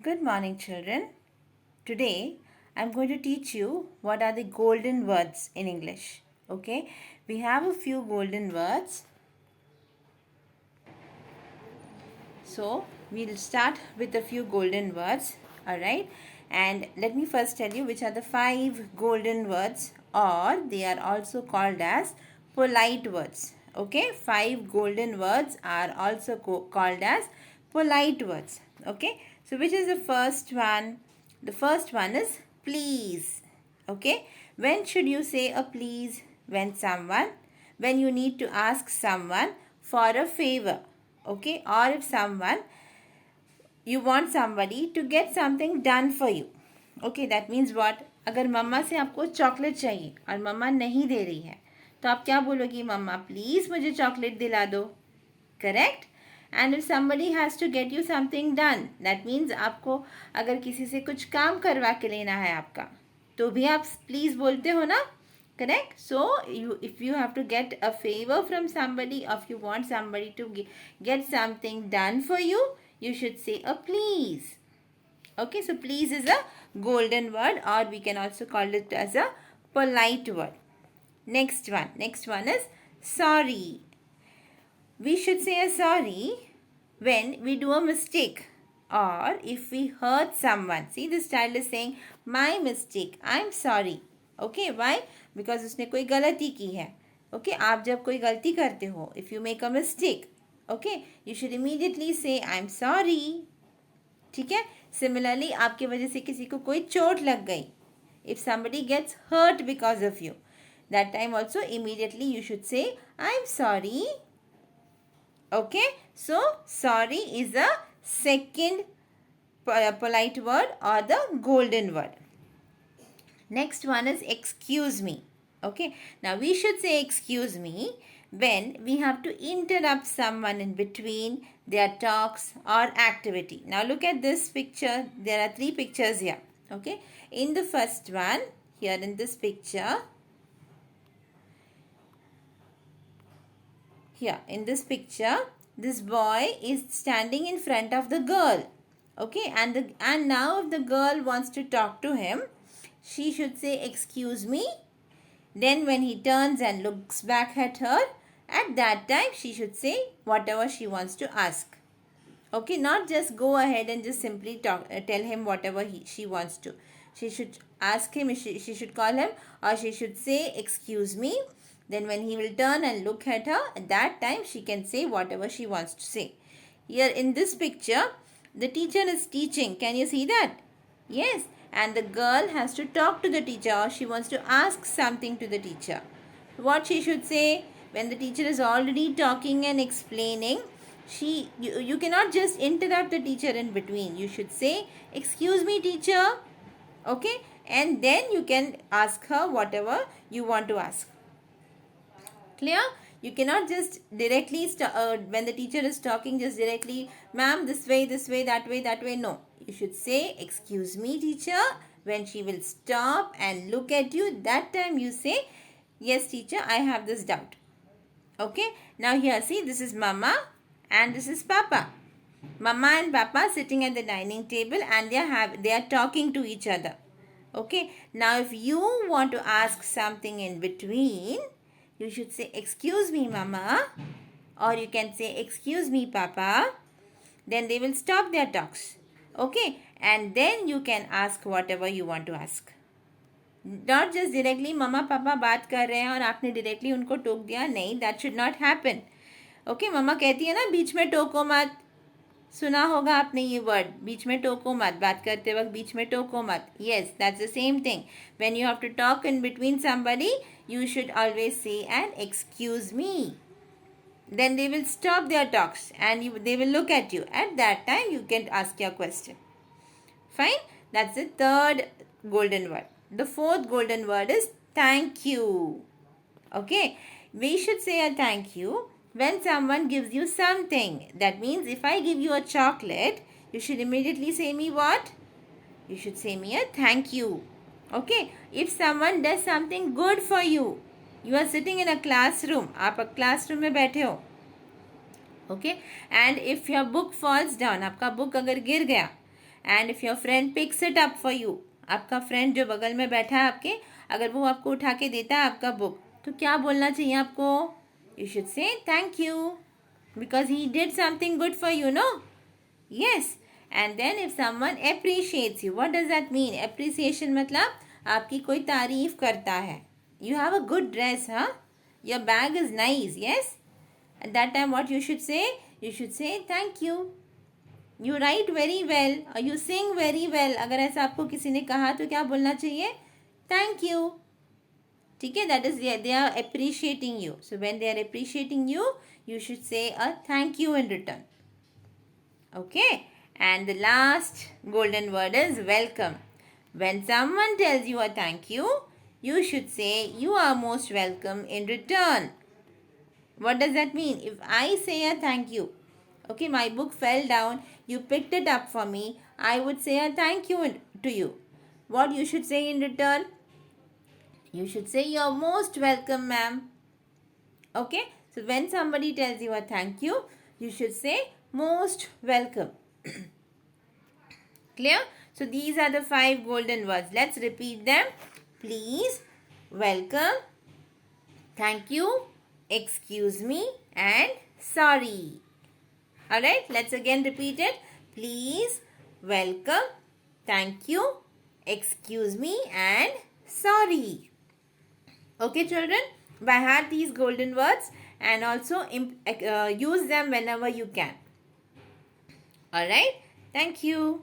Good morning, children. Today I'm going to teach you what are the golden words in English. Okay, we have a few golden words. So we'll start with a few golden words. Alright, and let me first tell you which are the 5 golden words, or they are also called as polite words. Okay, 5 golden words are also called as polite words. Okay, so which is the first one? The first one is please. Okay, when should you say a please? When you need to ask someone for a favor. Okay, or if someone, you want somebody to get something done for you. Okay, that means what? अगर मम्मा से आपको chocolate चाहिए और मम्मा नहीं दे रही है, तो आप क्या बोलोगी? मम्मा प्लीज़ मुझे चॉकलेट दिला दो. Correct. And if somebody has to get you something done, that means आपको अगर किसी से कुछ काम करवा के लेना है आपका, तो भी आप प्लीज़ बोलते हो ना. Correct. So if you have to get a favor from somebody, or if you want somebody to get something done for you, you should say a please. Okay, so please is a golden word, or we can also call it as a polite word. Next one is sorry. We should say a sorry when we do a mistake, or if we hurt someone. See, this child is saying my mistake, I'm sorry. Okay why? Because उसने कोई गलती की है. Okay, आप जब कोई गलती करते हो, if you make a mistake, okay, you should immediately से आई एम सॉरी. ठीक है. सिमिलरली आपकी वजह से किसी को कोई चोट लग गई, if somebody gets hurt because of you, that time also immediately you should say I am sorry. Okay, so sorry is a second polite word or the golden word. Next one is excuse me. Okay, now we should say excuse me when we have to interrupt someone in between their talks or activity. Now look at this picture. There are 3 pictures here. Okay, in the first one, here in this picture, this boy is standing in front of the girl. Okay, and now if the girl wants to talk to him, she should say excuse me. Then when he turns and looks back at her, at that time she should say whatever she wants to ask. Okay, not just go ahead and just simply tell him whatever she wants to. She should ask him, she should call him, or she should say excuse me. Then when he will turn and look at her, at that time she can say whatever she wants to say. Here in this picture, the teacher is teaching. Can you see that? Yes. And the girl has to talk to the teacher, or she wants to ask something to the teacher. What she should say when the teacher is already talking and explaining? You cannot just interrupt the teacher in between. You should say, excuse me teacher. Okay, and then you can ask her whatever you want to ask. Clear? You cannot just directly when the teacher is talking, just directly, ma'am, this way, that way. No, you should say excuse me teacher. When she will stop and look at you, that time you say, yes teacher, I have this doubt. Okay, now here see, this is mama and this is papa. Mama and papa sitting at the dining table, and they are talking to each other. Okay, now if you want to ask something in between, you should say excuse me mama, or you can say excuse me papa. Then they will stop their talks. Okay, and then you can ask whatever you want to ask. Not just directly mama papa बात कर रहे हैं और आपने directly उनको टोक दिया. नहीं, that should not happen. Okay, मम्मा कहती है ना, बीच में टोको मत. सुना होगा आपने ये वर्ड, बीच में टोको मत, बात करते वक्त बीच में टोको मत. Yes, that's the same thing. When you have to talk in between somebody, you should always say an excuse me. Then they will stop their talks and they will look at you. At that time, you can ask your question. Fine? That's the third golden word. The fourth golden word is thank you. Okay? We should say a thank you when someone gives you something. That means if I give you a chocolate, you should immediately say me what? You should say me a thank you. Okay? If someone does something good for you, you are sitting in a classroom. आप classroom में बैठे हो. Okay? And if your book falls down, आपका book अगर गिर गया, and if your friend picks it up for you, आपका friend जो बगल में बैठा है आपके, अगर वो आपको उठा के देता है आपका बुक, तो क्या बोलना चाहिए आपको? You should say thank you, because he did something good for you, no? Yes. And then if someone appreciates you, what does that mean? Appreciation मतलब आपकी कोई तारीफ करता है. You have a good dress, हाँ, your bag is nice, yes. At that time what you should say? You should say thank you. You write very well और you sing very well. अगर ऐसा आपको किसी ने कहा तो क्या बोलना चाहिए? Thank you. ठीक है, that is they are appreciating you. So when they are appreciating you, you should say a thank you in return. Okay, and the last golden word is welcome. When someone tells you a thank you, you should say you are most welcome in return. What does that mean? If I say a thank you, okay, my book fell down, you picked it up for me, I would say a thank you to you. What you should say in return? You should say you're most welcome, ma'am. Okay, so when somebody tells you a thank you, you should say most welcome. Clear? So these are the 5 golden words. Let's repeat them. Please, welcome, thank you, excuse me, and sorry. Alright, let's again repeat it. Please, welcome, thank you, excuse me, and sorry. Okay, children? By heart these golden words and also use them whenever you can. Alright? Thank you.